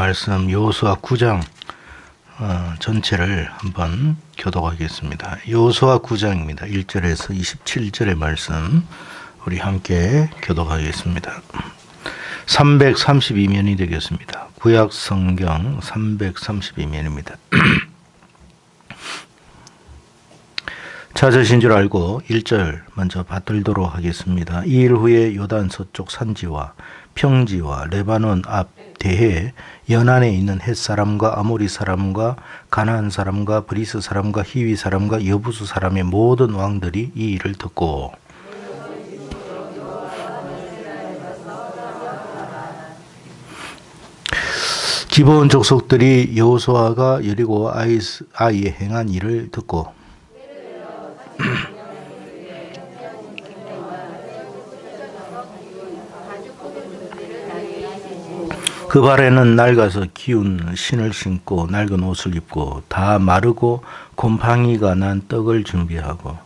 말씀 여호수아 9장 전체를 한번 교독하겠습니다. 여호수아 9장입니다. 1절에서 27절의 말씀 우리 함께 교독하겠습니다. 332면이 되겠습니다. 구약 성경 332면입니다. 찾으신 줄 알고 1절 먼저 받들도록 하겠습니다. 이 일 후에 요단 서쪽 산지와 평지와 레바논 앞 대해 연안에 있는 헷 사람과 아모리 사람과 가나안 사람과 브리스 사람과 히위 사람과 여부수 사람의 모든 왕들이 이 일을 듣고 기브온 족속들이 여호수아가 여리고 아이에 행한 일을 듣고 그 발에는 낡아서 기운 신을 신고 낡은 옷을 입고 다 마르고 곰팡이가 난 떡을 준비하고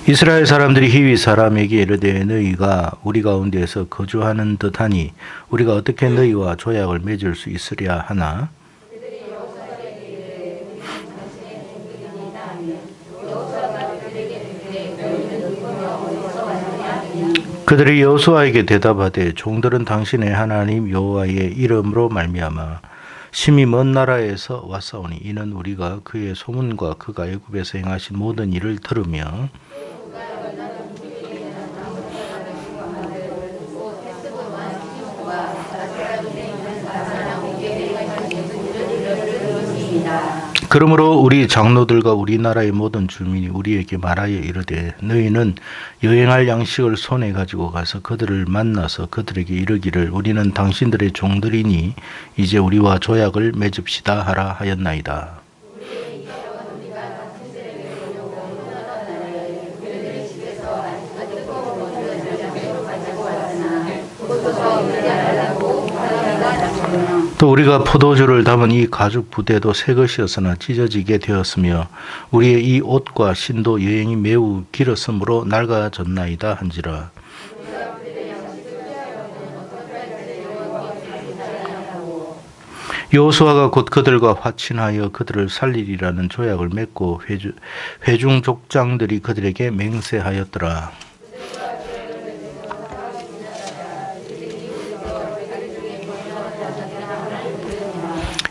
이스라엘 사람들이 히위 사람에게 이르되 너희가 우리 가운데에서 거주하는 듯하니 우리가 어떻게 너희와 조약을 맺을 수 있으랴 하나 그들이 여호수아에게 대답하되 종들은 당신의 하나님 여호와의 이름으로 말미암아 심히 먼 나라에서 왔사오니 이는 우리가 그의 소문과 그가 애굽에서 행하신 모든 일을 들으며 그러므로 우리 장로들과 우리나라의 모든 주민이 우리에게 말하여 이르되 너희는 여행할 양식을 손에 가지고 가서 그들을 만나서 그들에게 이르기를 우리는 당신들의 종들이니 이제 우리와 조약을 맺읍시다 하라 하였나이다. 또 우리가 포도주를 담은 이 가죽 부대도 새 것이었으나 찢어지게 되었으며 우리의 이 옷과 신도 여행이 매우 길었으므로 낡아졌나이다 한지라. 여호수아가 곧 그들과 화친하여 그들을 살리리라는 조약을 맺고 회중 족장들이 그들에게 맹세하였더라.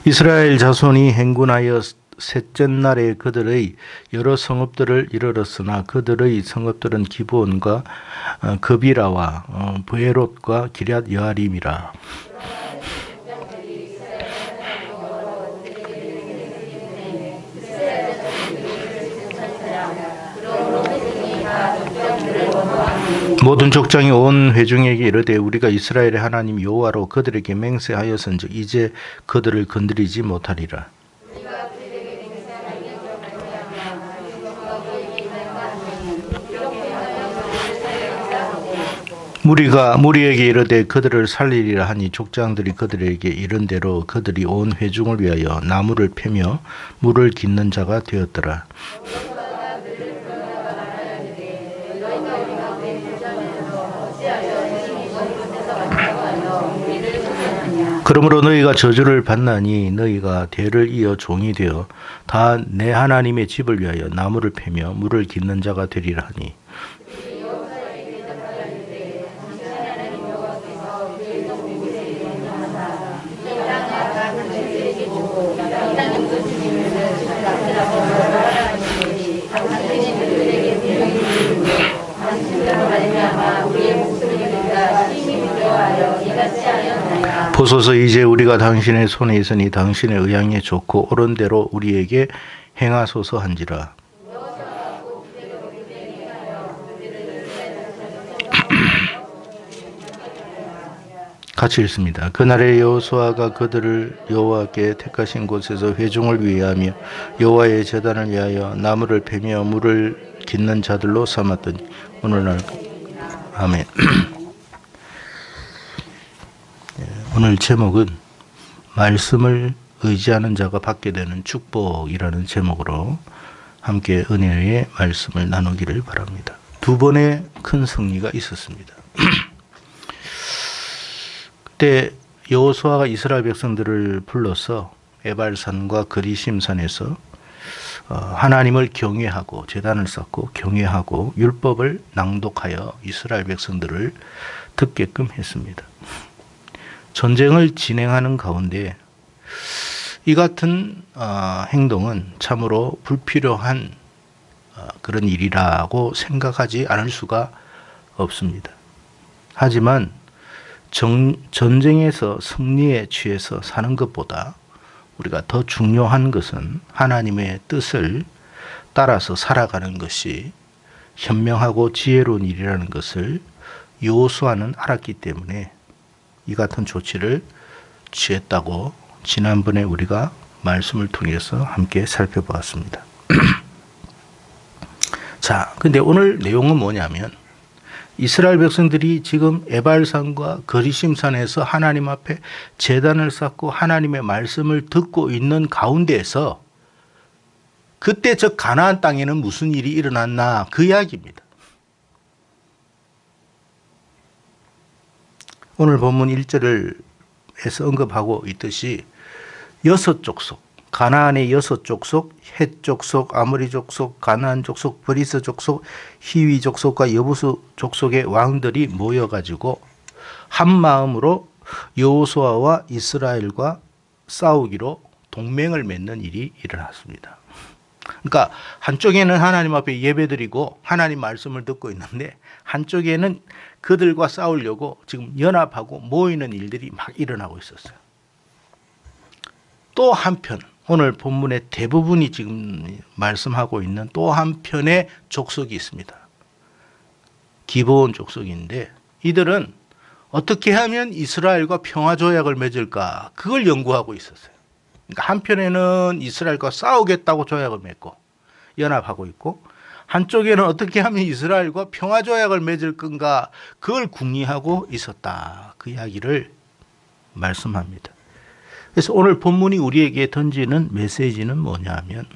이스라엘 자손이 행군하여 셋째 날에 그들의 여러 성읍들을 이르렀으나 그들의 성읍들은 기브온과 그비라와 브에롯과 기럇 여아림이라. 모든 족장이 온 회중에게 이르되 우리가 이스라엘의 하나님 여호와로 그들에게 맹세하였은즉 이제 그들을 건드리지 못하리라. 무리에게 이르되 그들을 살리리라 하니 족장들이 그들에게 이른 대로 그들이 온 회중을 위하여 나무를 패며 물을 깃는 자가 되었더라. 그러므로 너희가 저주를 받나니 너희가 대를 이어 종이 되어 다 내 하나님의 집을 위하여 나무를 패며 물을 깃는 자가 되리라 하니 보소서 이제 우리가 당신의 손에 있으니 당신의 의향에 좋고 옳은 대로 우리에게 행하소서 한지라. 같이 읽습니다. 그날에 여호수아가 그들을 여호와께 택하신 곳에서 회중을 위하며 여호와의 제단을 위하여 나무를 패며 물을 깃는 자들로 삼았더니 오늘날 아멘. 오늘 제목은 말씀을 의지하는 자가 받게 되는 축복이라는 제목으로 함께 은혜의 말씀을 나누기를 바랍니다. 두 번의 큰 승리가 있었습니다. 그때 여호수아가 이스라엘 백성들을 불러서 에발산과 그리심산에서 하나님을 경외하고 제단을 쌓고 경외하고 율법을 낭독하여 이스라엘 백성들을 듣게끔 했습니다. 전쟁을 진행하는 가운데 이 같은 행동은 참으로 불필요한 그런 일이라고 생각하지 않을 수가 없습니다. 하지만 전쟁에서 승리에 취해서 사는 것보다 우리가 더 중요한 것은 하나님의 뜻을 따라서 살아가는 것이 현명하고 지혜로운 일이라는 것을 여호수아는 알았기 때문에 이 같은 조치를 취했다고 지난번에 우리가 말씀을 통해서 함께 살펴보았습니다. 자, 근데 오늘 내용은 뭐냐면 이스라엘 백성들이 지금 에발산과 거리심산에서 하나님 앞에 제단을 쌓고 하나님의 말씀을 듣고 있는 가운데에서 그때 저 가나안 땅에는 무슨 일이 일어났나 그 이야기입니다. 오늘 본문 1절에서 언급하고 있듯이 6족속, 가나안의 6족속, 헷 족속, 아모리 족속, 가나안 족속, 브리스 족속, 히위 족속과 여부수 족속의 왕들이 모여가지고 한 마음으로 여호수아와 이스라엘과 싸우기로 동맹을 맺는 일이 일어났습니다. 그러니까 한쪽에는 하나님 앞에 예배드리고 하나님 말씀을 듣고 있는데 한쪽에는 그들과 싸우려고 지금 연합하고 모이는 일들이 막 일어나고 있었어요. 또 한편 오늘 본문의 대부분이 지금 말씀하고 있는 또 한편의 족속이 있습니다. 기브온 족속인데 이들은 어떻게 하면 이스라엘과 평화조약을 맺을까 그걸 연구하고 있었어요. 그러니까 한편에는 이스라엘과 싸우겠다고 조약을 맺고 연합하고 있고 한쪽에는 어떻게 하면 이스라엘과 평화조약을 맺을 건가 그걸 궁리하고 있었다. 그 이야기를 말씀합니다. 그래서 오늘 본문이 우리에게 던지는 메시지는 뭐냐면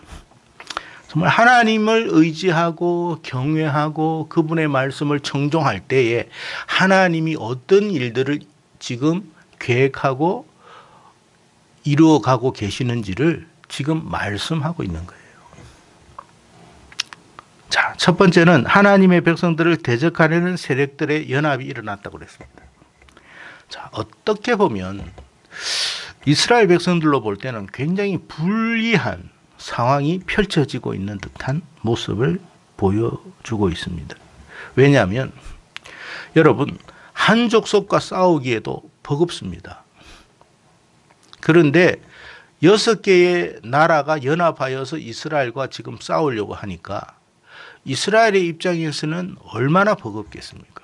정말 하나님을 의지하고 경외하고 그분의 말씀을 청종할 때에 하나님이 어떤 일들을 지금 계획하고 이루어가고 계시는지를 지금 말씀하고 있는 거예요. 자, 첫 번째는 하나님의 백성들을 대적하려는 세력들의 연합이 일어났다고 그랬습니다. 자, 어떻게 보면 이스라엘 백성들로 볼 때는 굉장히 불리한 상황이 펼쳐지고 있는 듯한 모습을 보여주고 있습니다. 왜냐하면 여러분 한 족속과 싸우기에도 버겁습니다. 그런데 6개의 나라가 연합하여서 이스라엘과 지금 싸우려고 하니까 이스라엘의 입장에서는 얼마나 버겁겠습니까?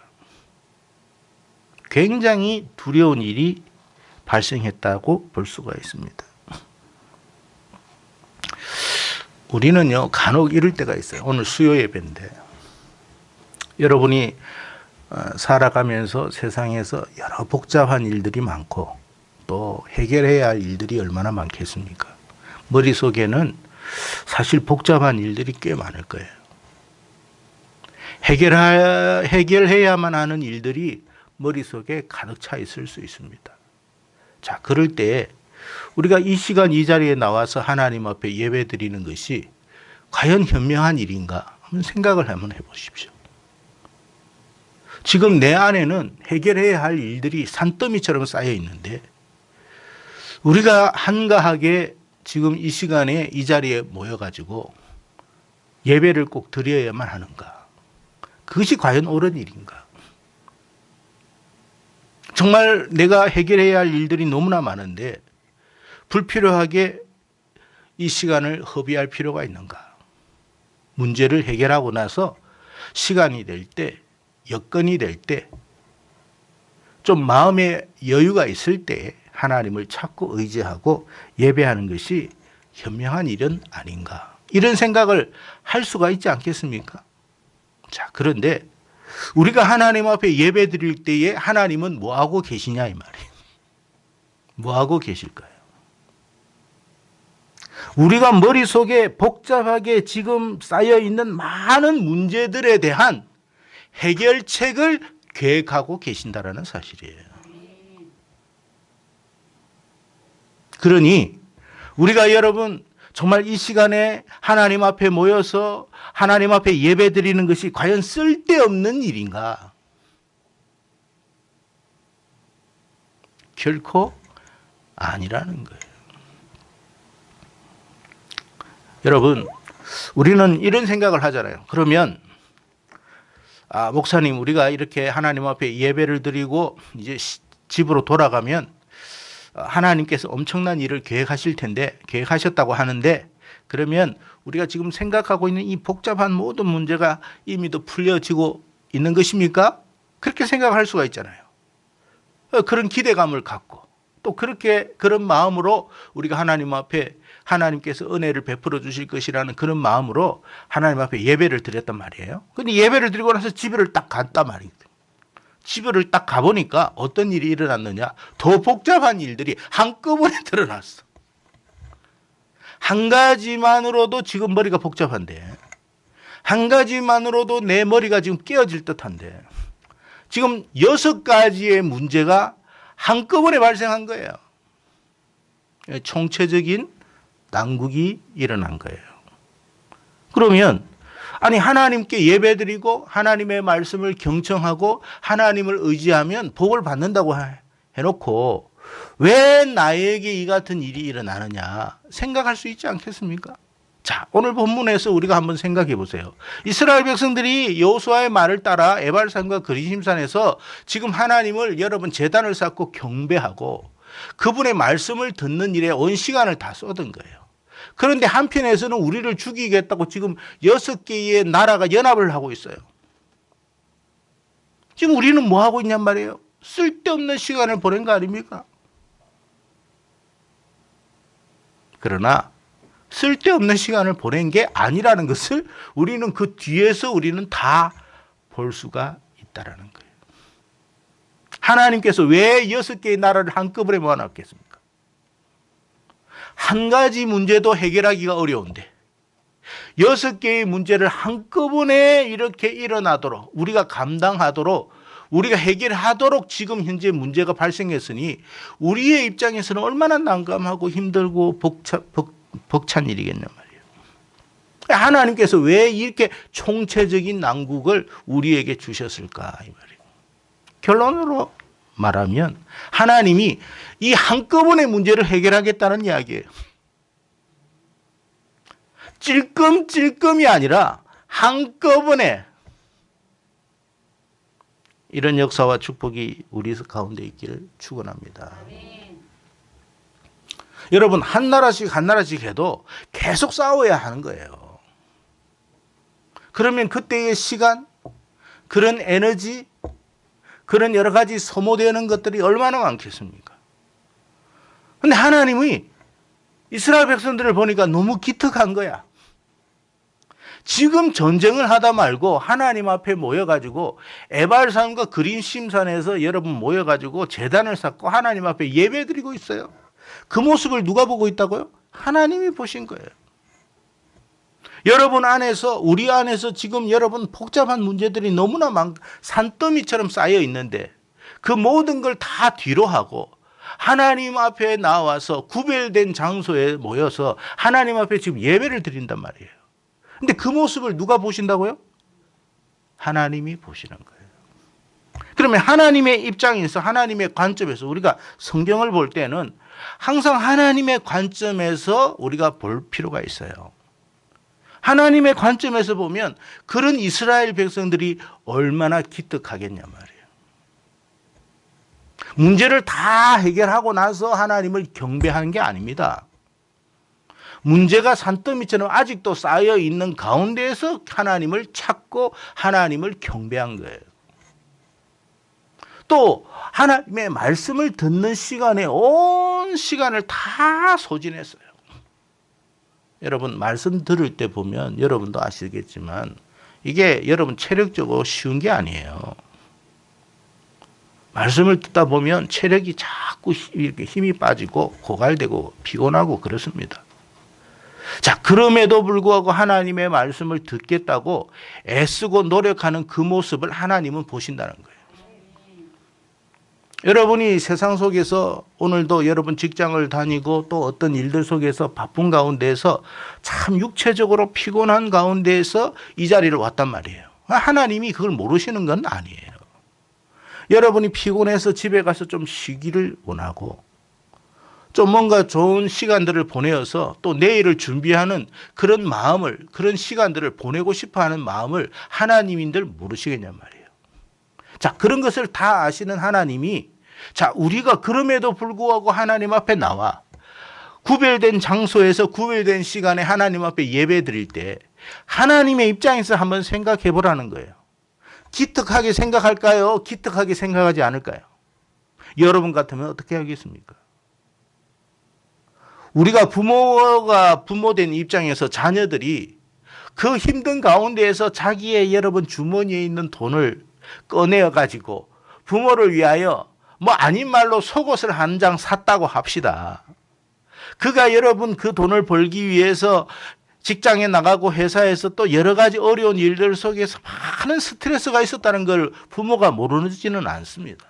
굉장히 두려운 일이 발생했다고 볼 수가 있습니다. 우리는요 간혹 이럴 때가 있어요. 오늘 수요 예배인데 여러분이 살아가면서 세상에서 여러 복잡한 일들이 많고 또 해결해야 할 일들이 얼마나 많겠습니까? 머릿속에는 사실 복잡한 일들이 꽤 많을 거예요. 해결해야만 하는 일들이 머릿속에 가득 차 있을 수 있습니다. 자, 그럴 때 우리가 이 시간 이 자리에 나와서 하나님 앞에 예배 드리는 것이 과연 현명한 일인가 한번 생각을 한번 해보십시오. 지금 내 안에는 해결해야 할 일들이 산더미처럼 쌓여 있는데 우리가 한가하게 지금 이 시간에 이 자리에 모여가지고 예배를 꼭 드려야만 하는가? 그것이 과연 옳은 일인가? 정말 내가 해결해야 할 일들이 너무나 많은데 불필요하게 이 시간을 허비할 필요가 있는가? 문제를 해결하고 나서 시간이 될 때, 여건이 될 때, 좀 마음의 여유가 있을 때 하나님을 찾고 의지하고 예배하는 것이 현명한 일은 아닌가? 이런 생각을 할 수가 있지 않겠습니까? 자, 그런데 우리가 하나님 앞에 예배 드릴 때에 하나님은 뭐하고 계시냐 이 말이에요. 뭐하고 계실까요? 우리가 머릿속에 복잡하게 지금 쌓여 있는 많은 문제들에 대한 해결책을 계획하고 계신다라는 사실이에요. 그러니 우리가 여러분 정말 이 시간에 하나님 앞에 모여서 하나님 앞에 예배 드리는 것이 과연 쓸데없는 일인가? 결코 아니라는 거예요. 여러분, 우리는 이런 생각을 하잖아요. 그러면 목사님, 우리가 이렇게 하나님 앞에 예배를 드리고 이제 집으로 돌아가면 하나님께서 엄청난 일을 계획하셨다고 하는데, 그러면 우리가 지금 생각하고 있는 이 복잡한 모든 문제가 이미 도 풀려지고 있는 것입니까? 그렇게 생각할 수가 있잖아요. 그런 기대감을 갖고 또 그런 마음으로 우리가 하나님 앞에 하나님께서 은혜를 베풀어 주실 것이라는 그런 마음으로 하나님 앞에 예배를 드렸단 말이에요. 근데 예배를 드리고 나서 집에를 딱 갔단 말이에요. 집에를 딱 가보니까 어떤 일이 일어났느냐? 더 복잡한 일들이 한꺼번에 드러났어. 한 가지만으로도 지금 머리가 복잡한데, 한 가지만으로도 내 머리가 지금 깨어질 듯한데, 지금 6가지의 문제가 한꺼번에 발생한 거예요. 총체적인 난국이 일어난 거예요. 그러면 아니, 하나님께 예배드리고 하나님의 말씀을 경청하고 하나님을 의지하면 복을 받는다고 해놓고 왜 나에게 이 같은 일이 일어나느냐 생각할 수 있지 않겠습니까? 자, 오늘 본문에서 우리가 한번 생각해 보세요. 이스라엘 백성들이 여호수아의 말을 따라 에발산과 그리심산에서 지금 하나님을 여러분 제단을 쌓고 경배하고 그분의 말씀을 듣는 일에 온 시간을 다 쏟은 거예요. 그런데 한편에서는 우리를 죽이겠다고 지금 6개의 나라가 연합을 하고 있어요. 지금 우리는 뭐 하고 있냔 말이에요. 쓸데없는 시간을 보낸 거 아닙니까? 그러나 쓸데없는 시간을 보낸 게 아니라는 것을 우리는 그 뒤에서 우리는 다 볼 수가 있다라는 거예요. 하나님께서 왜 6개의 나라를 한꺼번에 모아놨겠습니까? 한 가지 문제도 해결하기가 어려운데 6개의 문제를 한꺼번에 이렇게 일어나도록 우리가 감당하도록 우리가 해결하도록 지금 현재 문제가 발생했으니 우리의 입장에서는 얼마나 난감하고 힘들고 벅찬 일이겠냔 말이에요. 하나님께서 왜 이렇게 총체적인 난국을 우리에게 주셨을까 이 말이에요. 결론으로 말하면 하나님이 이 한꺼번에 문제를 해결하겠다는 이야기예요. 찔끔찔끔이 아니라 한꺼번에 이런 역사와 축복이 우리 가운데 있기를 축원합니다. 여러분, 한 나라씩 해도 계속 싸워야 하는 거예요. 그러면 그때의 시간, 그런 에너지, 그런 여러 가지 소모되는 것들이 얼마나 많겠습니까? 그런데 하나님이 이스라엘 백성들을 보니까 너무 기특한 거야. 지금 전쟁을 하다 말고 하나님 앞에 모여가지고 에발산과 그린심산에서 여러분 모여가지고 제단을 쌓고 하나님 앞에 예배드리고 있어요. 그 모습을 누가 보고 있다고요? 하나님이 보신 거예요. 여러분 안에서 우리 안에서 지금 여러분 복잡한 문제들이 너무나 산더미처럼 쌓여 있는데 그 모든 걸 다 뒤로 하고 하나님 앞에 나와서 구별된 장소에 모여서 하나님 앞에 지금 예배를 드린단 말이에요. 근데 그 모습을 누가 보신다고요? 하나님이 보시는 거예요. 그러면 하나님의 입장에서 하나님의 관점에서 우리가 성경을 볼 때는 항상 하나님의 관점에서 우리가 볼 필요가 있어요. 하나님의 관점에서 보면 그런 이스라엘 백성들이 얼마나 기특하겠냐 말이에요. 문제를 다 해결하고 나서 하나님을 경배하는 게 아닙니다. 문제가 산더미처럼 아직도 쌓여 있는 가운데에서 하나님을 찾고 하나님을 경배한 거예요. 또 하나님의 말씀을 듣는 시간에 온 시간을 다 소진했어요. 여러분 말씀 들을 때 보면 여러분도 아시겠지만 이게 여러분 체력적으로 쉬운 게 아니에요. 말씀을 듣다 보면 체력이 자꾸 이렇게 힘이 빠지고 고갈되고 피곤하고 그렇습니다. 자, 그럼에도 불구하고 하나님의 말씀을 듣겠다고 애쓰고 노력하는 그 모습을 하나님은 보신다는 거예요. 여러분이 세상 속에서 오늘도 여러분 직장을 다니고 또 어떤 일들 속에서 바쁜 가운데에서 참 육체적으로 피곤한 가운데에서 이 자리를 왔단 말이에요. 하나님이 그걸 모르시는 건 아니에요. 여러분이 피곤해서 집에 가서 좀 쉬기를 원하고 좀 뭔가 좋은 시간들을 보내어서 또 내일을 준비하는 그런 마음을, 그런 시간들을 보내고 싶어 하는 마음을 하나님인들 모르시겠냔 말이에요. 자, 그런 것을 다 아시는 하나님이, 자, 우리가 그럼에도 불구하고 하나님 앞에 나와 구별된 장소에서 구별된 시간에 하나님 앞에 예배 드릴 때 하나님의 입장에서 한번 생각해 보라는 거예요. 기특하게 생각할까요? 기특하게 생각하지 않을까요? 여러분 같으면 어떻게 하겠습니까? 우리가 부모된 입장에서 자녀들이 그 힘든 가운데에서 자기의 여러분 주머니에 있는 돈을 꺼내어 가지고 부모를 위하여 뭐 아닌 말로 속옷을 한 장 샀다고 합시다. 그가 여러분 그 돈을 벌기 위해서 직장에 나가고 회사에서 또 여러 가지 어려운 일들 속에서 많은 스트레스가 있었다는 걸 부모가 모르지는 않습니다.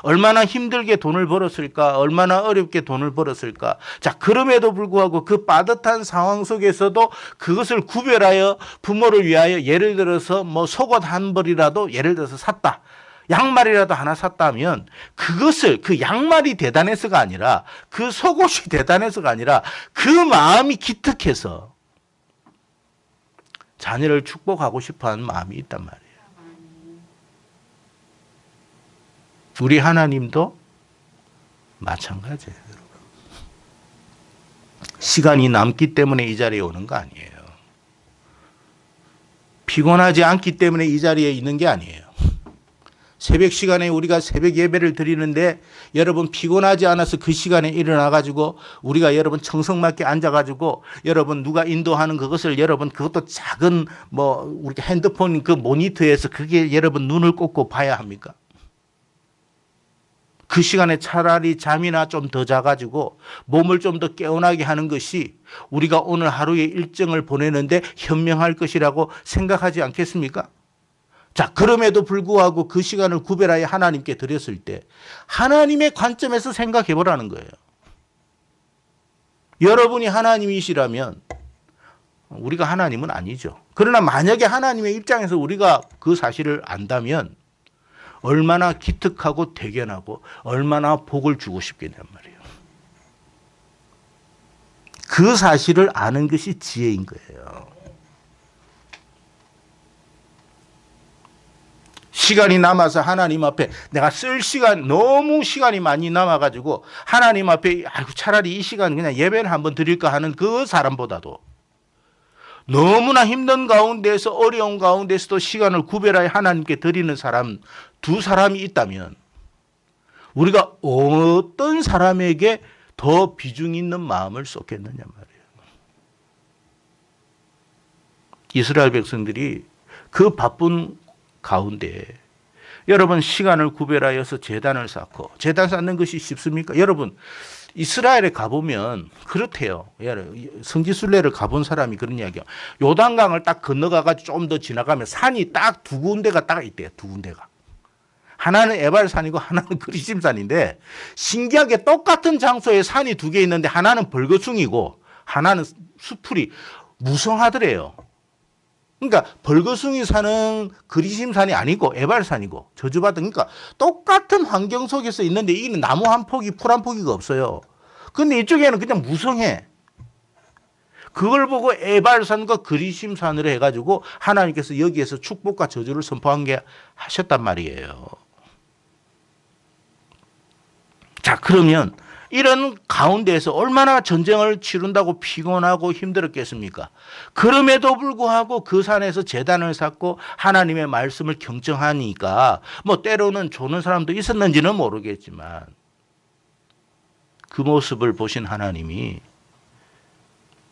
얼마나 힘들게 돈을 벌었을까? 얼마나 어렵게 돈을 벌었을까? 자, 그럼에도 불구하고 그 빠듯한 상황 속에서도 그것을 구별하여 부모를 위하여 예를 들어서 뭐 속옷 한 벌이라도 예를 들어서 샀다. 양말이라도 하나 샀다면 그것을 그 양말이 대단해서가 아니라 그 속옷이 대단해서가 아니라 그 마음이 기특해서 자녀를 축복하고 싶어하는 마음이 있단 말이에요. 우리 하나님도 마찬가지예요. 시간이 남기 때문에 이 자리에 오는 거 아니에요. 피곤하지 않기 때문에 이 자리에 있는 게 아니에요. 새벽 시간에 우리가 새벽 예배를 드리는데 여러분 피곤하지 않아서 그 시간에 일어나가지고 우리가 여러분 청성맞게 앉아가지고 여러분 누가 인도하는 그것을 여러분 그것도 작은 뭐 우리 핸드폰 그 모니터에서 그게 여러분 눈을 꽂고 봐야 합니까? 그 시간에 차라리 잠이나 좀 더 자가지고 몸을 좀 더 깨어나게 하는 것이 우리가 오늘 하루의 일정을 보내는데 현명할 것이라고 생각하지 않겠습니까? 자, 그럼에도 불구하고 그 시간을 구별하여 하나님께 드렸을 때 하나님의 관점에서 생각해 보라는 거예요. 여러분이 하나님이시라면 우리가 하나님은 아니죠. 그러나 만약에 하나님의 입장에서 우리가 그 사실을 안다면 얼마나 기특하고 대견하고 얼마나 복을 주고 싶겠냔 말이에요. 그 사실을 아는 것이 지혜인 거예요. 시간이 남아서 하나님 앞에 내가 쓸 시간 너무 시간이 많이 남아가지고 하나님 앞에 아이고 차라리 이 시간 그냥 예배를 한번 드릴까 하는 그 사람보다도 너무나 힘든 가운데서 어려운 가운데서도 시간을 구별하여 하나님께 드리는 사람 두 사람이 있다면 우리가 어떤 사람에게 더 비중 있는 마음을 쏟겠느냐 말이에요. 이스라엘 백성들이 그 바쁜 가운데 여러분 시간을 구별하여서 제단을 쌓고 제단 쌓는 것이 쉽습니까? 여러분 이스라엘에 가보면 그렇대요. 성지순례를 가본 사람이 그런 이야기야. 요단강을 딱 건너가가지고 좀 더 지나가면 산이 딱 두 군데가 딱 있대요. 두 군데가. 하나는 에발산이고 하나는 그리심산인데 신기하게 똑같은 장소에 산이 두 개 있는데 하나는 벌거숭이고 하나는 수풀이 무성하더래요. 그러니까 벌거숭이 산은 그리심산이 아니고 에발산이고 저주받은 그러니까 똑같은 환경 속에서 있는데 이는 나무 한 폭이 풀 한 폭이가 없어요. 근데 이쪽에는 그냥 무성해. 그걸 보고 에발산과 그리심산으로 해가지고 하나님께서 여기에서 축복과 저주를 선포한 게 하셨단 말이에요. 자, 그러면 이런 가운데에서 얼마나 전쟁을 치른다고 피곤하고 힘들었겠습니까? 그럼에도 불구하고 그 산에서 제단을 쌓고 하나님의 말씀을 경청하니까 뭐 때로는 조는 사람도 있었는지는 모르겠지만 그 모습을 보신 하나님이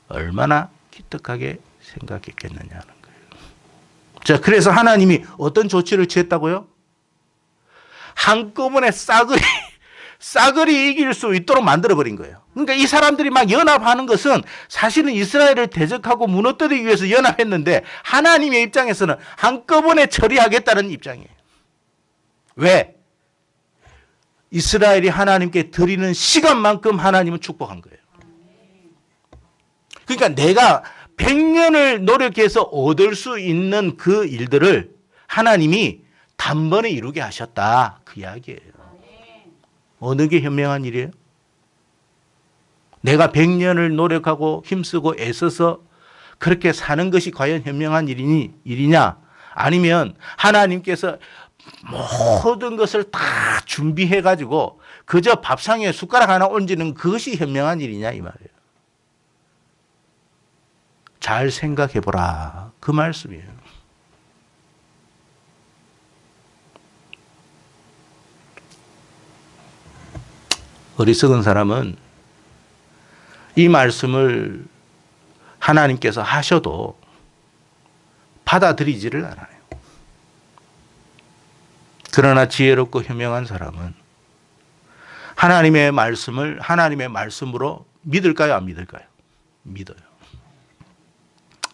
얼마나 기특하게 생각했겠느냐는 거예요. 자, 그래서 하나님이 어떤 조치를 취했다고요? 한꺼번에 싸그리 싸그리 이길 수 있도록 만들어버린 거예요. 그러니까 이 사람들이 막 연합하는 것은 사실은 이스라엘을 대적하고 무너뜨리기 위해서 연합했는데 하나님의 입장에서는 한꺼번에 처리하겠다는 입장이에요. 왜? 이스라엘이 하나님께 드리는 시간만큼 하나님은 축복한 거예요. 그러니까 내가 100년을 노력해서 얻을 수 있는 그 일들을 하나님이 단번에 이루게 하셨다. 그 이야기예요. 어느 게 현명한 일이에요? 내가 100년을 노력하고 힘쓰고 애써서 그렇게 사는 것이 과연 현명한 일이냐? 아니면 하나님께서 모든 것을 다 준비해가지고 그저 밥상에 숟가락 하나 얹는 그것이 현명한 일이냐 이 말이에요. 잘 생각해보라. 그 말씀이에요. 어리석은 사람은 이 말씀을 하나님께서 하셔도 받아들이지를 않아요. 그러나 지혜롭고 현명한 사람은 하나님의 말씀을 하나님의 말씀으로 믿을까요? 안 믿을까요? 믿어요.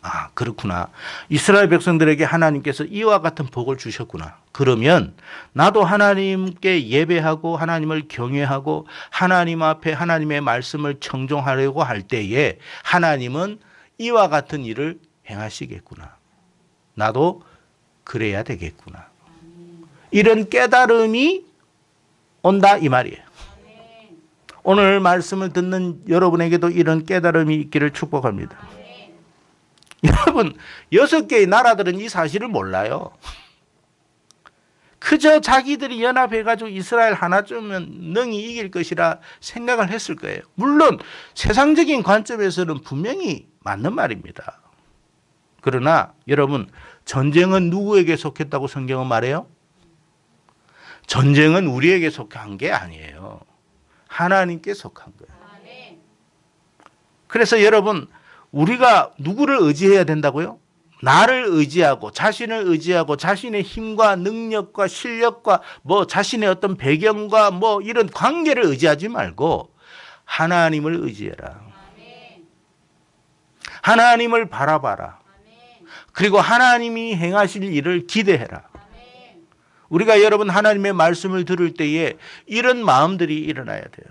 아, 그렇구나. 이스라엘 백성들에게 하나님께서 이와 같은 복을 주셨구나. 그러면 나도 하나님께 예배하고 하나님을 경외하고 하나님 앞에 하나님의 말씀을 청종하려고 할 때에 하나님은 이와 같은 일을 행하시겠구나. 나도 그래야 되겠구나. 이런 깨달음이 온다 이 말이에요. 오늘 말씀을 듣는 여러분에게도 이런 깨달음이 있기를 축복합니다. 여러분 6개의 나라들은 이 사실을 몰라요. 그저 자기들이 연합해가지고 이스라엘 하나쯤은 능히 이길 것이라 생각을 했을 거예요. 물론 세상적인 관점에서는 분명히 맞는 말입니다. 그러나 여러분 전쟁은 누구에게 속했다고 성경은 말해요? 전쟁은 우리에게 속한 게 아니에요. 하나님께 속한 거예요. 그래서 여러분 우리가 누구를 의지해야 된다고요? 나를 의지하고 자신을 의지하고 자신의 힘과 능력과 실력과 뭐 자신의 어떤 배경과 뭐 이런 관계를 의지하지 말고 하나님을 의지해라. 하나님을 바라봐라. 그리고 하나님이 행하실 일을 기대해라. 우리가 여러분 하나님의 말씀을 들을 때에 이런 마음들이 일어나야 돼요.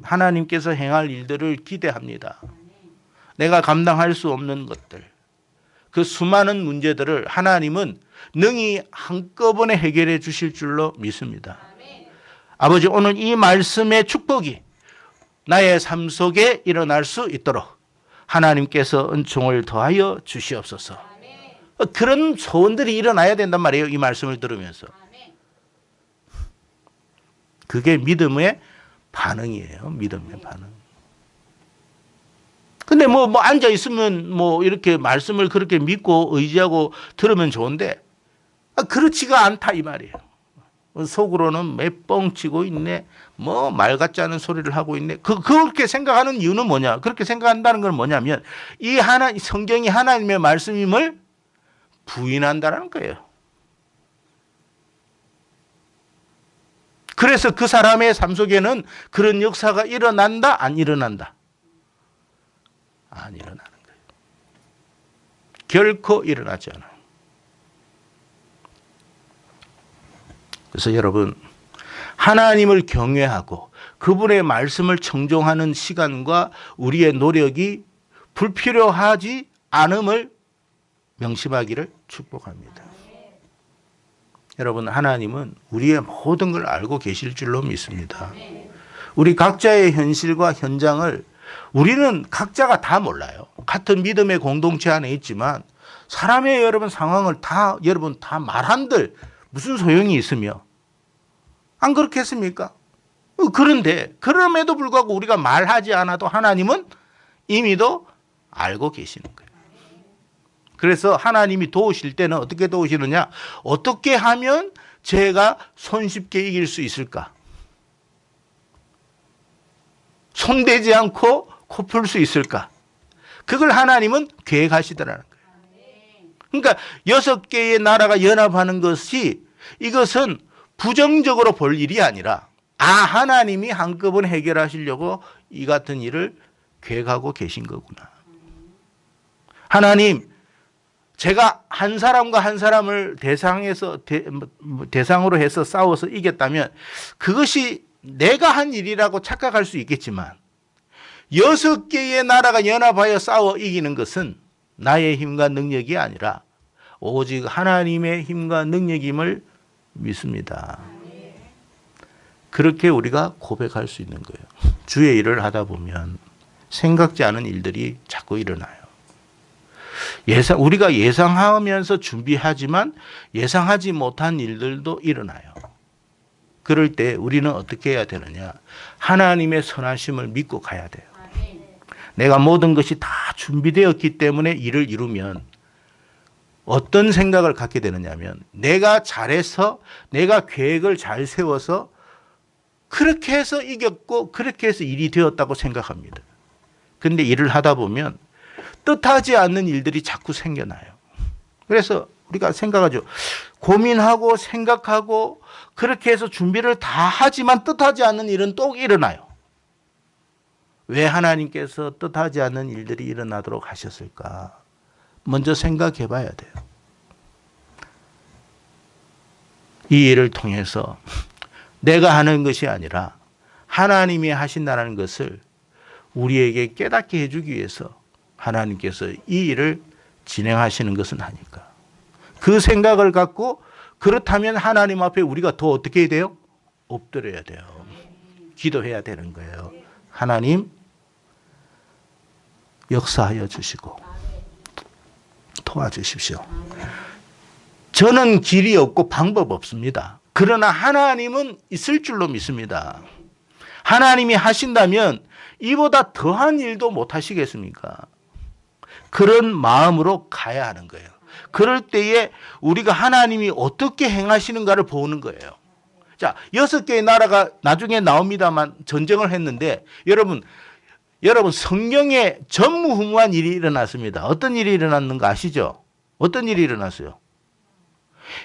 하나님께서 행할 일들을 기대합니다. 내가 감당할 수 없는 것들, 그 수많은 문제들을 하나님은 능히 한꺼번에 해결해 주실 줄로 믿습니다. 아버지, 오늘 이 말씀의 축복이 나의 삶 속에 일어날 수 있도록 하나님께서 은총을 더하여 주시옵소서. 그런 소원들이 일어나야 된단 말이에요. 이 말씀을 들으면서. 그게 믿음의 반응이에요. 믿음의 반응. 근데 뭐 앉아 있으면 뭐 이렇게 말씀을 그렇게 믿고 의지하고 들으면 좋은데 그렇지가 않다 이 말이에요. 속으로는 몇 뻥치고 있네. 뭐 말 같지 않은 소리를 하고 있네. 그렇게 생각하는 이유는 뭐냐? 그렇게 생각한다는 건 뭐냐면 이 성경이 하나님의 말씀임을 부인한다는 거예요. 그래서 그 사람의 삶 속에는 그런 역사가 일어난다, 안 일어난다? 안 일어나는 거예요. 결코 일어나지 않아요. 그래서 여러분, 하나님을 경외하고 그분의 말씀을 청종하는 시간과 우리의 노력이 불필요하지 않음을 명심하기를 축복합니다. 여러분, 하나님은 우리의 모든 걸 알고 계실 줄로 믿습니다. 우리 각자의 현실과 현장을 우리는 각자가 다 몰라요. 같은 믿음의 공동체 안에 있지만 사람의 여러분 상황을 다 여러분 다 말한들 무슨 소용이 있으며 안 그렇겠습니까? 그런데 그럼에도 불구하고 우리가 말하지 않아도 하나님은 이미도 알고 계시는 거예요. 그래서 하나님이 도우실 때는 어떻게 도우시느냐? 어떻게 하면 제가 손쉽게 이길 수 있을까? 손대지 않고 코 풀 수 있을까? 그걸 하나님은 계획하시더라는 거예요. 그러니까 6개의 나라가 연합하는 것이 이것은 부정적으로 볼 일이 아니라 하나님이 한꺼번에 해결하시려고 이 같은 일을 계획하고 계신 거구나. 하나님, 제가 한 사람과 한 사람을 대상으로 해서 싸워서 이겼다면 그것이 내가 한 일이라고 착각할 수 있겠지만 6개의 나라가 연합하여 싸워 이기는 것은 나의 힘과 능력이 아니라 오직 하나님의 힘과 능력임을 믿습니다. 그렇게 우리가 고백할 수 있는 거예요. 주의 일을 하다 보면 생각지 않은 일들이 자꾸 일어나요. 우리가 예상하면서 준비하지만 예상하지 못한 일들도 일어나요. 그럴 때 우리는 어떻게 해야 되느냐? 하나님의 선하심을 믿고 가야 돼요. 내가 모든 것이 다 준비되었기 때문에 일을 이루면 어떤 생각을 갖게 되느냐면 내가 잘해서 내가 계획을 잘 세워서 그렇게 해서 이겼고 그렇게 해서 일이 되었다고 생각합니다. 그런데 일을 하다 보면 뜻하지 않는 일들이 자꾸 생겨나요. 그래서 우리가 생각하죠. 고민하고 생각하고 그렇게 해서 준비를 다 하지만 뜻하지 않는 일은 또 일어나요. 왜 하나님께서 뜻하지 않는 일들이 일어나도록 하셨을까? 먼저 생각해 봐야 돼요. 이 일을 통해서 내가 하는 것이 아니라 하나님이 하신다는 것을 우리에게 깨닫게 해주기 위해서 하나님께서 이 일을 진행하시는 것은 아닐까. 그 생각을 갖고 그렇다면 하나님 앞에 우리가 더 어떻게 해야 돼요? 엎드려야 돼요. 기도해야 되는 거예요. 하나님 역사하여 주시고 도와주십시오. 저는 길이 없고 방법 없습니다. 그러나 하나님은 있을 줄로 믿습니다. 하나님이 하신다면 이보다 더한 일도 못 하시겠습니까? 그런 마음으로 가야 하는 거예요. 그럴 때에 우리가 하나님이 어떻게 행하시는가를 보는 거예요. 자, 6개의 나라가 나중에 나옵니다만 전쟁을 했는데 여러분 성경에 전무후무한 일이 일어났습니다. 어떤 일이 일어났는가 아시죠? 어떤 일이 일어났어요?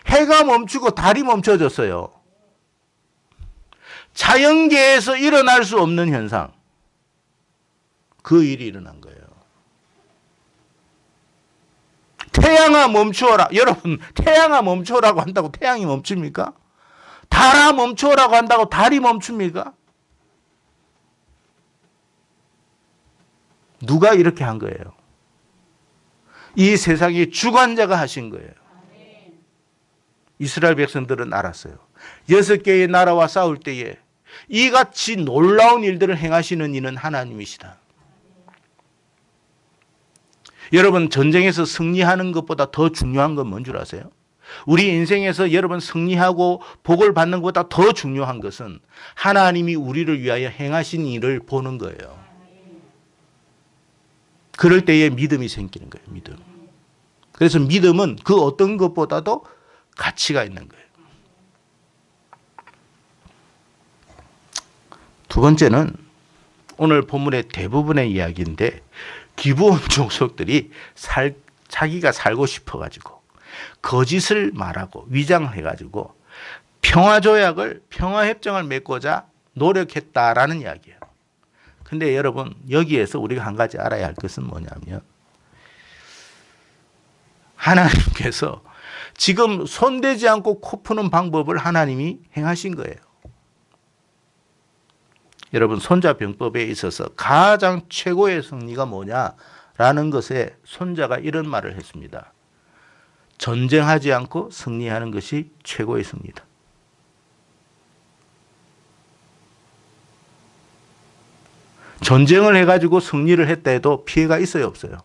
해가 멈추고 달이 멈춰졌어요. 자연계에서 일어날 수 없는 현상. 그 일이 일어난 거예요. 태양아 멈추어라. 여러분, 태양아 멈추어라고 한다고 태양이 멈춥니까? 달아 멈추어라고 한다고 달이 멈춥니까? 누가 이렇게 한 거예요? 이 세상의 주관자가 하신 거예요. 이스라엘 백성들은 알았어요. 6개의 나라와 싸울 때에 이같이 놀라운 일들을 행하시는 이는 하나님이시다. 여러분, 전쟁에서 승리하는 것보다 더 중요한 건 뭔 줄 아세요? 우리 인생에서 여러분 승리하고 복을 받는 것보다 더 중요한 것은 하나님이 우리를 위하여 행하신 일을 보는 거예요. 그럴 때에 믿음이 생기는 거예요. 믿음. 그래서 믿음은 그 어떤 것보다도 가치가 있는 거예요. 두 번째는 오늘 본문의 대부분의 이야기인데 기브온 족속들이 자기가 살고 싶어가지고 거짓을 말하고 위장을 해가지고 평화협정을 맺고자 노력했다라는 이야기예요. 근데 여러분, 여기에서 우리가 한 가지 알아야 할 것은 뭐냐면 하나님께서 지금 손대지 않고 코 푸는 방법을 하나님이 행하신 거예요. 여러분, 손자병법에 있어서 가장 최고의 승리가 뭐냐라는 것에 손자가 이런 말을 했습니다. 전쟁하지 않고 승리하는 것이 최고의 승리다. 전쟁을 해가지고 승리를 했다 해도 피해가 있어요, 없어요?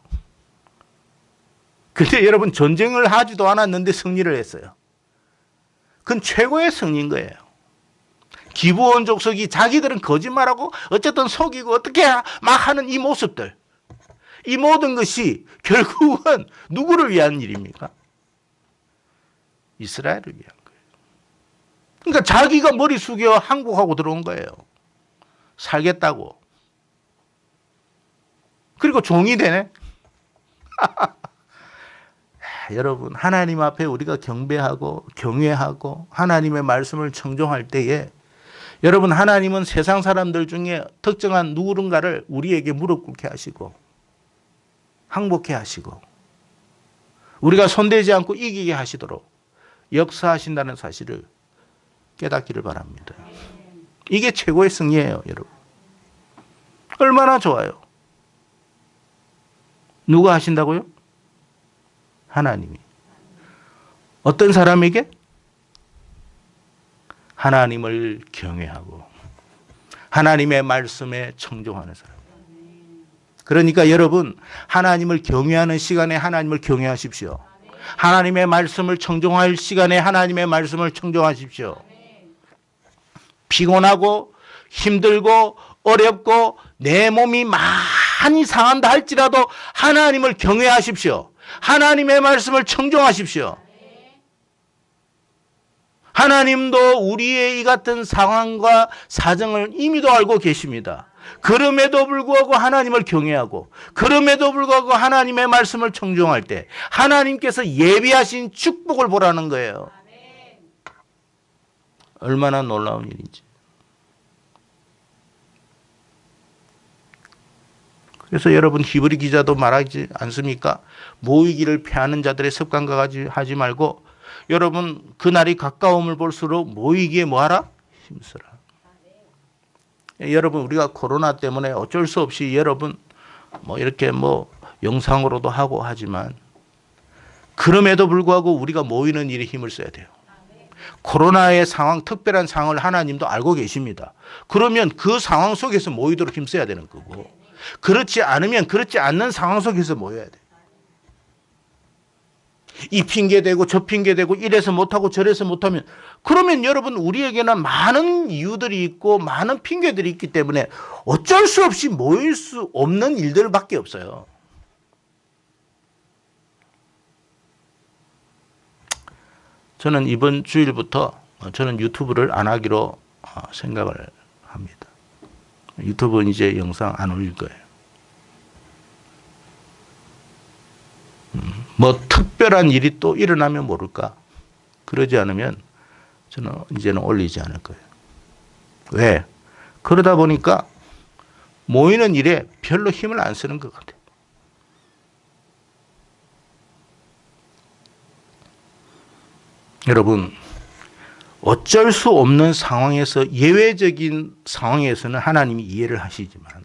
근데 여러분, 전쟁을 하지도 않았는데 승리를 했어요. 그건 최고의 승리인 거예요. 기브온 족속이 자기들은 거짓말하고 어쨌든 속이고 어떻게 막 하는 이 모습들, 이 모든 것이 결국은 누구를 위한 일입니까? 이스라엘을 위한 거예요. 그러니까 자기가 머리 숙여 항복하고 들어온 거예요. 살겠다고. 그리고 종이 되네. 여러분, 하나님 앞에 우리가 경배하고 경외하고 하나님의 말씀을 청종할 때에 여러분, 하나님은 세상 사람들 중에 특정한 누군가를 우리에게 무릎 꿇게 하시고 항복해 하시고 우리가 손대지 않고 이기게 하시도록 역사하신다는 사실을 깨닫기를 바랍니다. 이게 최고의 승리예요, 여러분. 얼마나 좋아요. 누가 하신다고요? 하나님이. 어떤 사람에게? 하나님을 경외하고 하나님의 말씀에 청종하는 사람. 그러니까 여러분, 하나님을 경외하는 시간에 하나님을 경외하십시오. 하나님의 말씀을 청종할 시간에 하나님의 말씀을 청종하십시오. 피곤하고 힘들고 어렵고 내 몸이 많이 상한다 할지라도 하나님을 경외하십시오. 하나님의 말씀을 청종하십시오. 하나님도 우리의 이 같은 상황과 사정을 이미도 알고 계십니다. 그럼에도 불구하고 하나님을 경외하고 그럼에도 불구하고 하나님의 말씀을 청종할 때 하나님께서 예비하신 축복을 보라는 거예요. 얼마나 놀라운 일인지. 그래서 여러분, 히브리 기자도 말하지 않습니까? 모이기를 패하는 자들의 습관과 하지 말고 여러분, 그날이 가까움을 볼수록 모이기에 뭐하라? 힘쓰라. 여러분, 우리가 코로나 때문에 어쩔 수 없이 여러분 이렇게 영상으로도 하고 하지만 그럼에도 불구하고 우리가 모이는 일에 힘을 써야 돼요. 코로나의 상황, 특별한 상황을 하나님도 알고 계십니다. 그러면 그 상황 속에서 모이도록 힘써야 되는 거고, 그렇지 않으면 그렇지 않는 상황 속에서 모여야 돼요. 이 핑계대고 저 핑계대고 이래서 못하고 저래서 못하면, 그러면 여러분, 우리에게는 많은 이유들이 있고 많은 핑계들이 있기 때문에 어쩔 수 없이 모일 수 없는 일들밖에 없어요. 저는 이번 주일부터 저는 유튜브를 안 하기로 생각을 합니다. 유튜브는 이제 영상 안 올릴 거예요. 특별한 일이 또 일어나면 모를까? 그러지 않으면 저는 이제는 올리지 않을 거예요. 왜? 그러다 보니까 모이는 일에 별로 힘을 안 쓰는 것 같아요. 여러분, 어쩔 수 없는 상황에서, 예외적인 상황에서는 하나님이 이해를 하시지만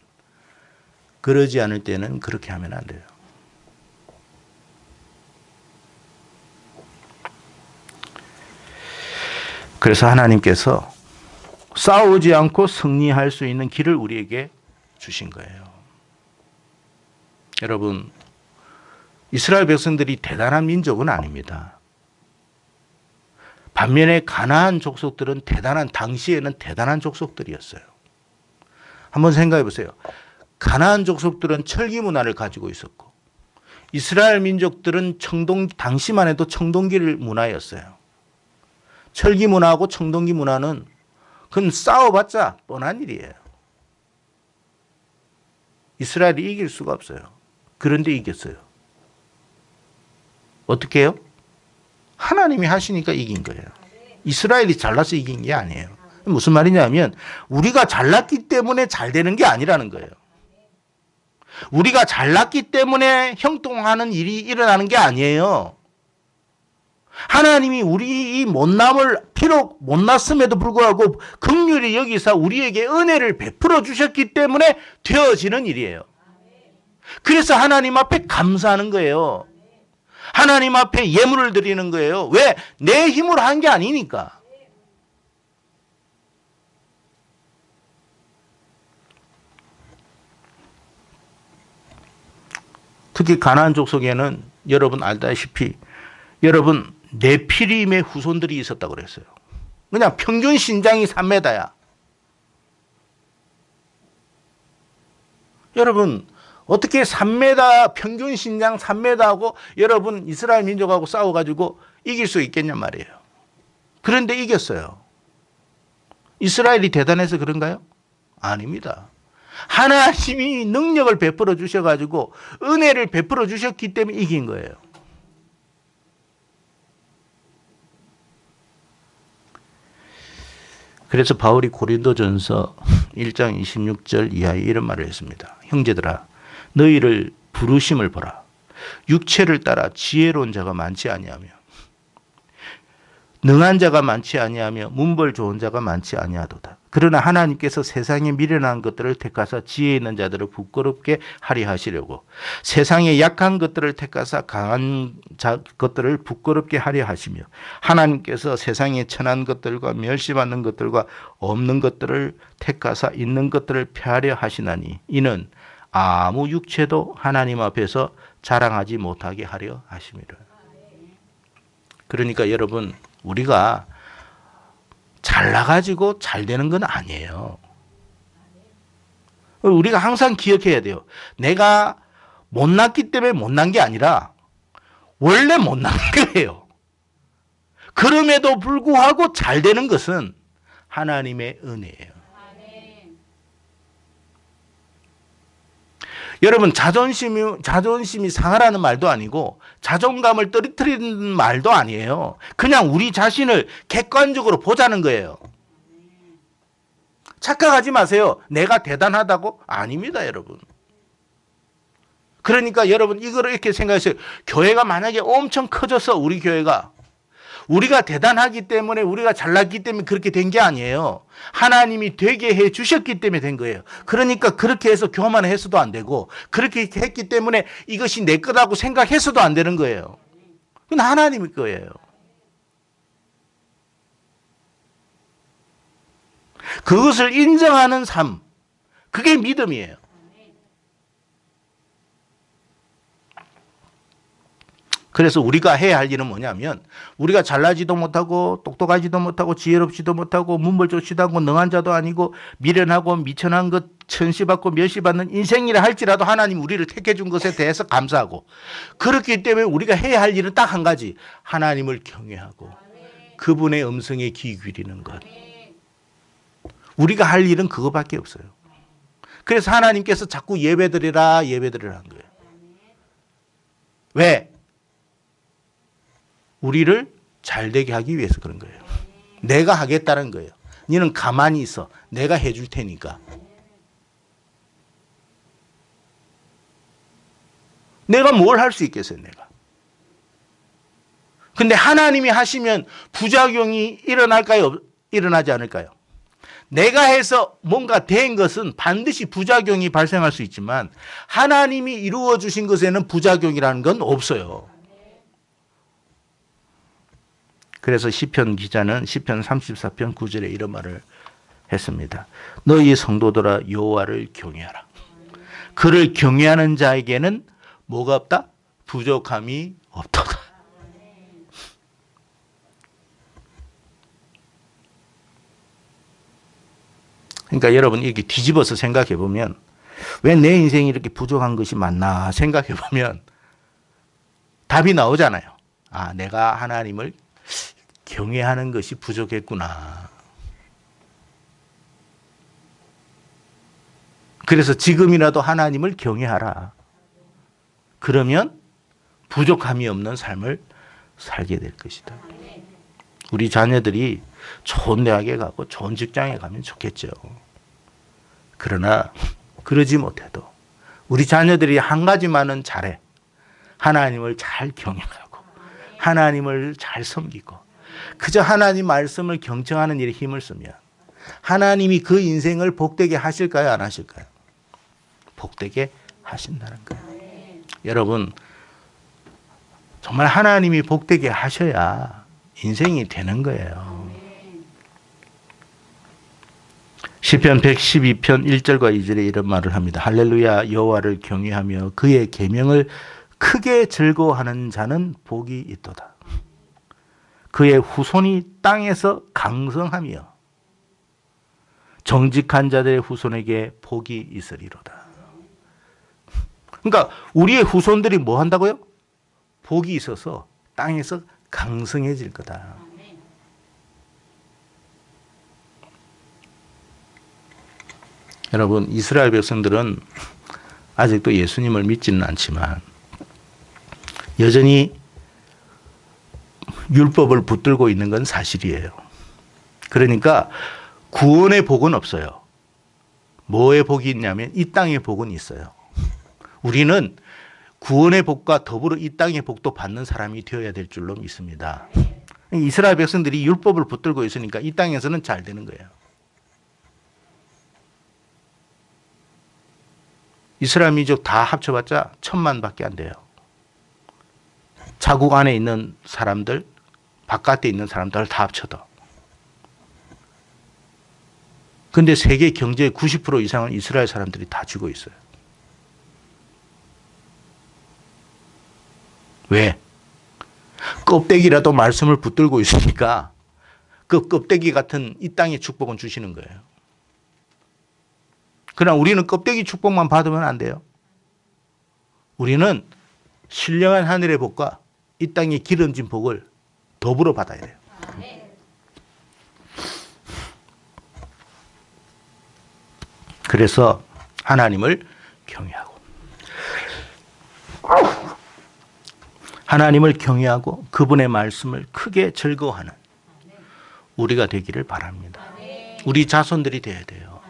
그러지 않을 때는 그렇게 하면 안 돼요. 그래서 하나님께서 싸우지 않고 승리할 수 있는 길을 우리에게 주신 거예요. 여러분, 이스라엘 백성들이 대단한 민족은 아닙니다. 반면에 가나안 족속들은 당시에는 대단한 족속들이었어요. 한번 생각해 보세요. 가나안 족속들은 철기 문화를 가지고 있었고, 이스라엘 민족들은 당시만 해도 청동기 문화였어요. 철기 문화하고 청동기 문화는 그건 싸워봤자 뻔한 일이에요. 이스라엘이 이길 수가 없어요. 그런데 이겼어요. 어떻게 해요? 하나님이 하시니까 이긴 거예요. 이스라엘이 잘나서 이긴 게 아니에요. 무슨 말이냐면 우리가 잘났기 때문에 잘 되는 게 아니라는 거예요. 우리가 잘났기 때문에 형통하는 일이 일어나는 게 아니에요. 하나님이 우리 이 못남을, 비록 못났음에도 불구하고 긍휼히 여기사 우리에게 은혜를 베풀어 주셨기 때문에 되어지는 일이에요. 그래서 하나님 앞에 감사하는 거예요. 하나님 앞에 예물을 드리는 거예요. 왜? 내 힘으로 한 게 아니니까. 특히 가나안 족속에는 여러분 알다시피 여러분 네피림의 후손들이 있었다고 그랬어요. 그냥 평균 신장이 3m야. 여러분 어떻게 3m, 평균 신장 3m하고 여러분 이스라엘 민족하고 싸워가지고 이길 수 있겠냔 말이에요. 그런데 이겼어요. 이스라엘이 대단해서 그런가요? 아닙니다. 하나님이 능력을 베풀어 주셔가지고 은혜를 베풀어 주셨기 때문에 이긴 거예요. 그래서 바울이 고린도전서 1장 26절 이하에 이런 말을 했습니다. 형제들아 너희를 부르심을 보라. 육체를 따라 지혜로운 자가 많지 아니하며 능한 자가 많지 아니하며 문벌 좋은 자가 많지 아니하도다. 그러나 하나님께서 세상에 미련한 것들을 택하사 지혜 있는 자들을 부끄럽게 하리 하시려고 세상에 약한 것들을 택하사 강한 것들을 부끄럽게 하려 하시며 하나님께서 세상에 천한 것들과 멸시받는 것들과 없는 것들을 택하사 있는 것들을 폐하려 하시나니 이는 아무 육체도 하나님 앞에서 자랑하지 못하게 하려 하심이라. 그러니까 여러분 우리가 잘나가지고 잘 되는 건 아니에요. 우리가 항상 기억해야 돼요. 내가 못났기 때문에 못난 게 아니라 원래 못난 거예요. 그럼에도 불구하고 잘 되는 것은 하나님의 은혜예요. 여러분 자존심이 상하라는 말도 아니고 자존감을 떨어뜨리는 말도 아니에요. 그냥 우리 자신을 객관적으로 보자는 거예요. 착각하지 마세요. 내가 대단하다고? 아닙니다, 여러분. 그러니까 여러분 이걸 이렇게 생각하세요. 교회가 만약에 엄청 커져서 우리 교회가 우리가 대단하기 때문에 우리가 잘났기 때문에 그렇게 된 게 아니에요. 하나님이 되게 해 주셨기 때문에 된 거예요. 그러니까 그렇게 해서 교만해서도 안 되고 그렇게 했기 때문에 이것이 내 거라고 생각해서도 안 되는 거예요. 그건 하나님의 거예요. 그것을 인정하는 삶, 그게 믿음이에요. 그래서 우리가 해야 할 일은 뭐냐면 우리가 잘나지도 못하고 똑똑하지도 못하고 지혜롭지도 못하고 문벌 좋지도 않고 능한 자도 아니고 미련하고 미천한 것 천시받고 멸시받는 인생이라 할지라도 하나님 우리를 택해 준 것에 대해서 감사하고 그렇기 때문에 우리가 해야 할 일은 딱 한 가지 하나님을 경외하고 그분의 음성에 귀 기울이는 것. 우리가 할 일은 그거밖에 없어요. 그래서 하나님께서 자꾸 예배드리라 한 거예요. 왜? 우리를 잘되게 하기 위해서 그런 거예요. 내가 하겠다는 거예요. 너는 가만히 있어. 내가 해줄 테니까. 내가 뭘 할 수 있겠어요, 내가. 근데 하나님이 하시면 부작용이 일어날까요? 일어나지 않을까요? 내가 해서 뭔가 된 것은 반드시 부작용이 발생할 수 있지만 하나님이 이루어 주신 것에는 부작용이라는 건 없어요. 그래서 시편 기자는 시편 34편 9절에 이런 말을 했습니다. 너희 성도들아 여호와를 경외하라. 그를 경외하는 자에게는 뭐가 없다? 부족함이 없도다. 그러니까 여러분 이렇게 뒤집어서 생각해 보면 왜 내 인생이 이렇게 부족한 것이 많나 생각해 보면 답이 나오잖아요. 아, 내가 하나님을 경외하는 것이 부족했구나. 그래서 지금이라도 하나님을 경외하라. 그러면 부족함이 없는 삶을 살게 될 것이다. 우리 자녀들이 좋은 대학에 가고 좋은 직장에 가면 좋겠죠. 그러나 그러지 못해도 우리 자녀들이 한 가지만은 잘해. 하나님을 잘 경외하고 하나님을 잘 섬기고 그저 하나님 말씀을 경청하는 일에 힘을 쓰면 하나님이 그 인생을 복되게 하실까요? 안 하실까요? 복되게 하신다는 거예요. 여러분 정말 하나님이 복되게 하셔야 인생이 되는 거예요. 시편 112편 1절과 2절에 이런 말을 합니다. 할렐루야 여호와를 경외하며 그의 계명을 크게 즐거워하는 자는 복이 있도다. 그의 후손이 땅에서 강성하며 정직한 자들의 후손에게 복이 있으리로다. 그러니까 우리의 후손들이 뭐 한다고요? 복이 있어서 땅에서 강성해질 거다. 여러분 이스라엘 백성들은 아직도 예수님을 믿지는 않지만 여전히 율법을 붙들고 있는 건 사실이에요. 그러니까 구원의 복은 없어요. 뭐의 복이 있냐면 이 땅의 복은 있어요. 우리는 구원의 복과 더불어 이 땅의 복도 받는 사람이 되어야 될 줄로 믿습니다. 이스라엘 백성들이 율법을 붙들고 있으니까 이 땅에서는 잘 되는 거예요. 이스라엘 민족 다 합쳐봤자 1000만밖에 안 돼요. 자국 안에 있는 사람들, 바깥에 있는 사람들 다 합쳐도. 근데 세계 경제의 90% 이상은 이스라엘 사람들이 다 쥐고 있어요. 왜? 껍데기라도 말씀을 붙들고 있으니까 그 껍데기 같은 이 땅의 축복은 주시는 거예요. 그러나 우리는 껍데기 축복만 받으면 안 돼요. 우리는 신령한 하늘의 복과 이 땅의 기름진 복을 더불어 받아야 돼요. 그래서 하나님을 경외하고 그분의 말씀을 크게 즐거워하는 우리가 되기를 바랍니다. 우리 자손들이 되어야 돼요.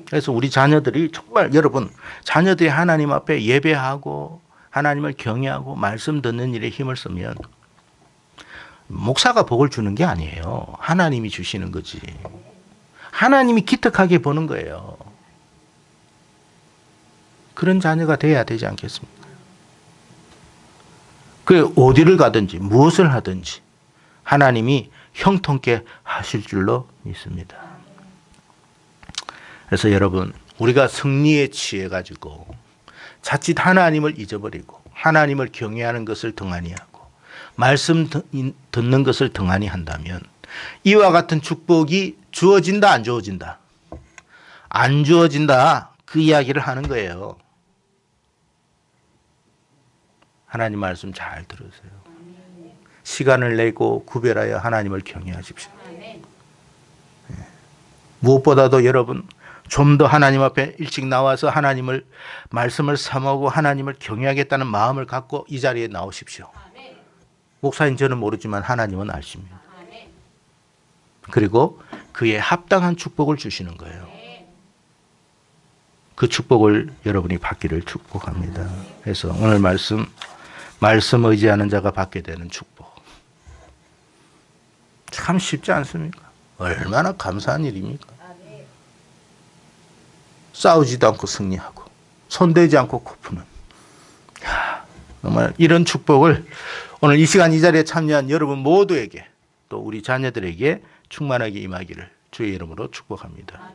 그래서 우리 자녀들이 정말 여러분 자녀들이 하나님 앞에 예배하고 하나님을 경외하고 말씀 듣는 일에 힘을 쓰면 목사가 복을 주는 게 아니에요. 하나님이 주시는 거지. 하나님이 기특하게 보는 거예요. 그런 자녀가 돼야 되지 않겠습니까? 그 어디를 가든지 무엇을 하든지 하나님이 형통케 하실 줄로 믿습니다. 그래서 여러분 우리가 승리에 취해 가지고 자칫 하나님을 잊어버리고 하나님을 경외하는 것을 등한히 하고 말씀 듣는 것을 등한히 한다면 이와 같은 축복이 주어진다 안 주어진다? 안 주어진다. 그 이야기를 하는 거예요. 하나님 말씀 잘 들으세요. 시간을 내고 구별하여 하나님을 경외하십시오. 무엇보다도 여러분 좀 더 하나님 앞에 일찍 나와서 하나님을 말씀을 삼하고 하나님을 경외하겠다는 마음을 갖고 이 자리에 나오십시오. 목사님 저는 모르지만 하나님은 아십니다. 그리고 그에 합당한 축복을 주시는 거예요. 그 축복을 여러분이 받기를 축복합니다. 그래서 오늘 말씀 의지하는 자가 받게 되는 축복. 참 쉽지 않습니까? 얼마나 감사한 일입니까? 싸우지도 않고 승리하고 손대지 않고 코푸는 정말 이런 축복을 오늘 이 시간 이 자리에 참여한 여러분 모두에게 또 우리 자녀들에게 충만하게 임하기를 주의 이름으로 축복합니다.